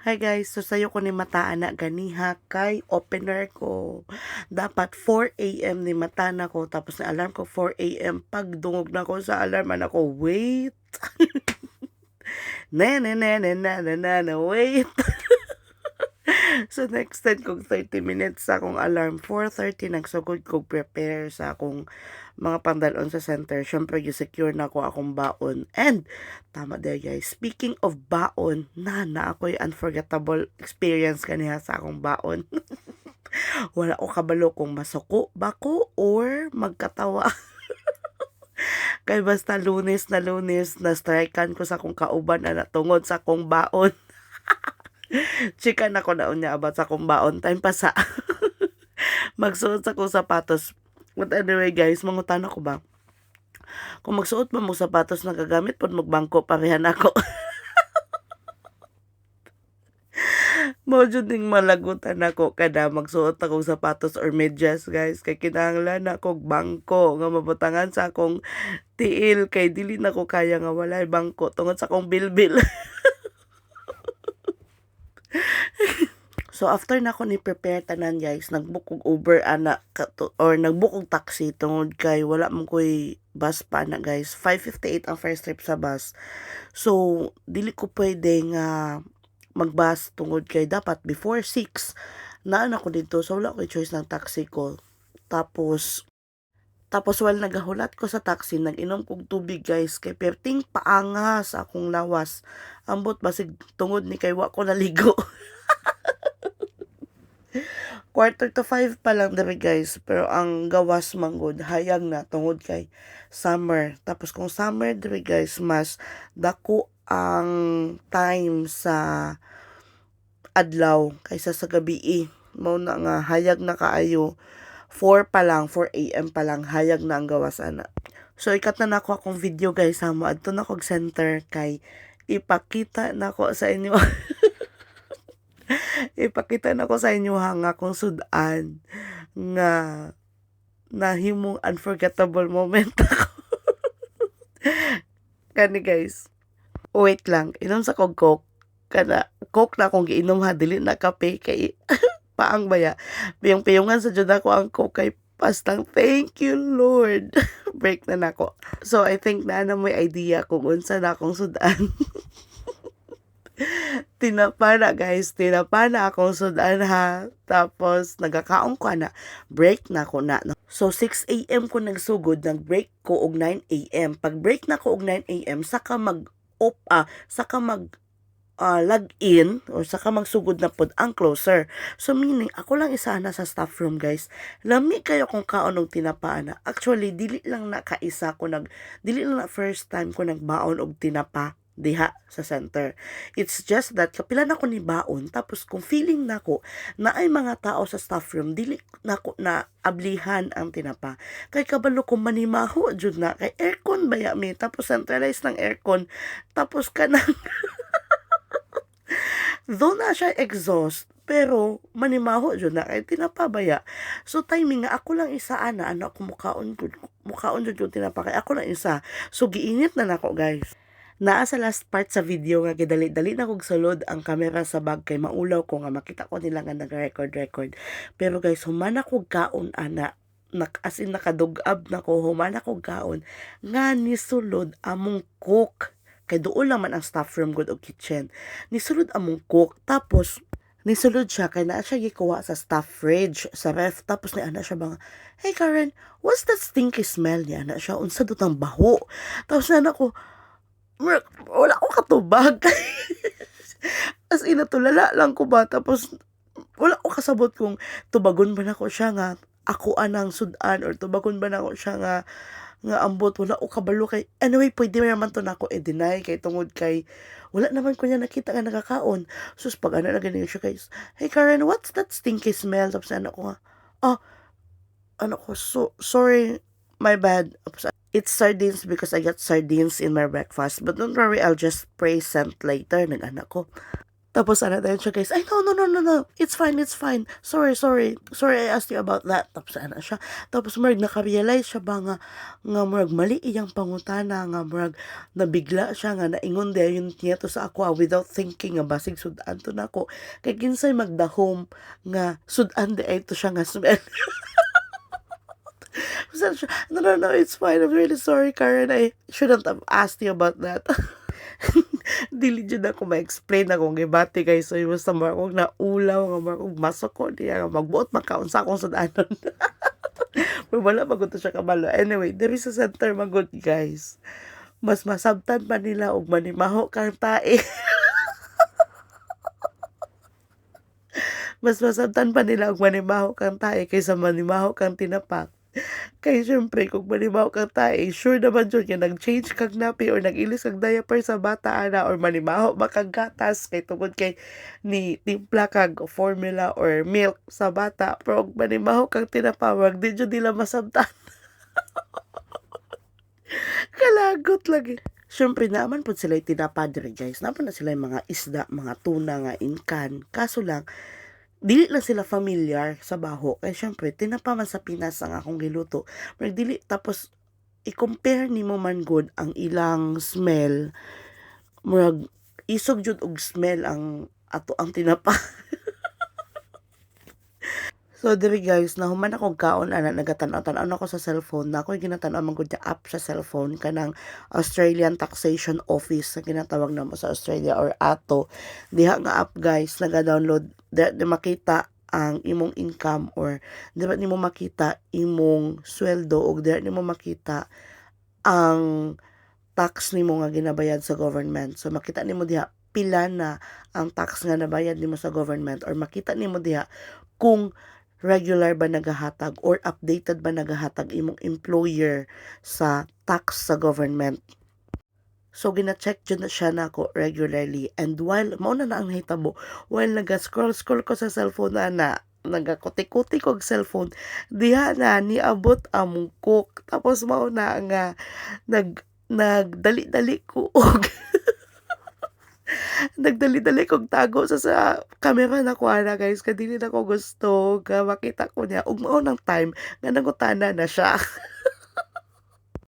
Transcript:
Hi guys, so sayo ko ni mata na ganiha kay opener ko. Dapat 4 a.m. ni mata na ko, tapos na alarm ko 4 a.m. Pagdungog na ko sa alarm, ko, wait. Na, wait. So next time kong 30 minutes sa akong alarm, 4:30 nagsugod kog prepare sa akong mga pandalon sa center. Syempre gi-secure na ko akong baon. And tama there guys, speaking of baon, na ako'y unforgettable experience kaniha sa akong baon. Wala ko kabalo kung masuko ba ko or magkatawa. Kay basta lunes na strikean ko sa akong kauban na tungod sa akong baon. Chika na ko na unya about sa akong baon time pa sa magsuot sa kong sapatos. But anyway guys, mangutan ako ba? Kung magsuot mo mong sapatos na gagamit pod magbangko parehan ako. Mao jud ning malagutan ako kada magsuot akong sapatos or medyas guys, kay kinahanglan na kog bangko nga mabutangan sa akong tiil, kay dili na ko kaya nga walay bangko tungod sa akong bilbil. So after na ko ni prepare tanan guys, nagbook og Uber ana or nagbook og taxi tungod kay wala man koy bus pa na guys. 5:58 ang first trip sa bus. So dili ko pwede nga magbus tungod kay dapat before 6 naan ako dito, so wala ko choice ng taxi ko. Tapos while nagahulat ko sa taxi, nag-inom kog tubig guys, kay perting paangas akong lawas. Ambot basig tungod ni kay wa ko naligo. 4:45 pa lang diri guys, pero ang gawas manggod hayag na tungod kay summer. Tapos kung summer diri guys, mas dako ang time sa adlaw kaysa sa gabi. Mao na nga hayag na kaayo. 4 pa lang, 4 a.m. pa lang hayag na ang gawas ana. So ikat na nako akong video guys, ha, moadto na kog center kay ipakita nako sa inyo. Ipakita na ko sa inyo nga kung sudan nga nahimong unforgettable moment ako. Kani guys, wait lang, inom sa kog coke. Kana coke na akong giinom ha, dili na kape kay paang baya. Piyong-piyongan sa jud ako ang coke kay pastang thank you Lord. Break na nako. So I think na may idea kung unsa na akong sudan. Tinapa na guys, tinapa na akong sudan ha. Tapos nagakaon ko na, break na ko na. No? So 6 a.m. ko nagsugod, nag-break ko og 9 a.m. Pag break na ko og 9 a.m. saka mag log in or saka magsugod na pod ang closer. So meaning ako lang isa na sa staff room guys. Lami kayo kung kaon og tinapa na. Actually dili lang na kaisa ko dili lang na first time ko nagbaon og tinapa diha sa center. It's just that kapila na ko ni baon, tapos kung feeling nako na ay mga tao sa staff room dili nako na ablihan ang tinapa, kay kabalo ko manimaho jud na kay aircon baya mi, tapos centralized ng aircon, tapos kanang though na siya exhaust pero manimaho jud na kay tinapabaya. So timing nga ako lang isa ana ko mukaon jud yung tinapa kay ako lang isa. So giinit na nako guys. Naa sa last part sa video nga gidali-dali na kog sulod ang camera sa bag kay maulaw ko nga makita ko nila nga nag-record. Pero guys, humana kog kaon ana. As in nakadugab na ko, humana kog kaon nga nisulod among cook. Kay doon naman ang staff room good og kitchen. Nisulod among cook, tapos nisulod siya kay naa siya gikuha sa staff fridge sa ref, tapos ni ana siya bang, "Hey Karen, what's that stinky smell?" Ni ana siya, "Unsa dutang baho?" Tapos na ko, wala ko katubag. As in, natulala lang ko ba, tapos wala ko kasabot kung tubagon ba nako siya nga ako anang sudan or tubagon ba nako siya nga ambot, wala ko kabalo kay anyway pwede naman to nako i-deny kay tungod kay wala naman ko niya nakita nga nakakaon. Sus pag ano na ganyan siya guys, "Hey Karen, what's that stinky smell?" Tapos ano ko nga, "Ah, sorry, my bad." It's sardines because I got sardines in my breakfast. But don't worry, I'll just present later. Nag-anak ko. Tapos ano tayo siya guys, ay no, it's fine, sorry I asked you about that. Tapos ano siya, tapos marag nakarealize siya ba nga marag mali iyang pangutana, nga marag nabigla siya nga naingon di yun niya to sa ako without thinking nga basig sudan to nako, kay kinsay magdahom nga sudan di ay to siya nga smell. Sabi siya, no, it's fine, I'm really sorry Karen, I shouldn't have asked you about that. Dili dyan ako ma-explain akong gibati kay so basta mo akong naulaw nga mo akong masok ko diya nga magbuot makaon sa akong sudanon. Pero wala magod siya kabalo. Anyway, diri sa center magod guys. Mas masabtan pa nila og manimaho kang tae. Mas masabtan pa nila og manimaho kang tae kaysa manimaho kang tinapak. Kay syempre kung manimaho kang tae, sure naman yun nga nag-change kag napi or nag-ilis kag diaper sa bata ana or manimaho makag gatas kay tungod kay ni timpla kag formula or milk sa bata. Pero kung manimaho kang tinapawag, di jud nila masabtan. Kalagot lagi. Syempre naman po sila tinapadre guys. Naman na sila yung mga isda, mga tuna nga inkan. Kaso lang, dili lang sila familiar sa baho. Kaya syempre, tinapa man sa Pinas ang akong giluto. Pero dili, tapos, i-compare ni mo man good ang ilang smell. Murag, isog jud og smell ang ato ang tinapa. So diri guys, nahuman akong kaon ana nagatanaw-tanaw ako sa cellphone. Na ako'y ginatanaw man gud app sa cellphone kanang Australian Taxation Office na ginatawag namo sa Australia or ATO. Diha nga app guys, naga-download di makita ang imong income or di ba nimo makita imong sweldo o di nimo makita ang tax nimo nga ginabayad sa government. So makita nimo diha pila na ang tax nga nabayad nimo sa government or makita nimo diha kung regular ba nagahatag or updated ba nagahatag imong employer sa tax sa government. So gina-check jud na siya nako regularly, and while mao na ang nahitabo while naga-scroll ko sa cellphone na nagakuti-kuti ko og cellphone, diha na niabot among cook. Tapos mao na nga nagdali-dali ko og nagdali-dali kog tago sa camera na ko ana guys, kay dili na ko gusto nga makita ko niya ug mao nang time nga nangutana na siya.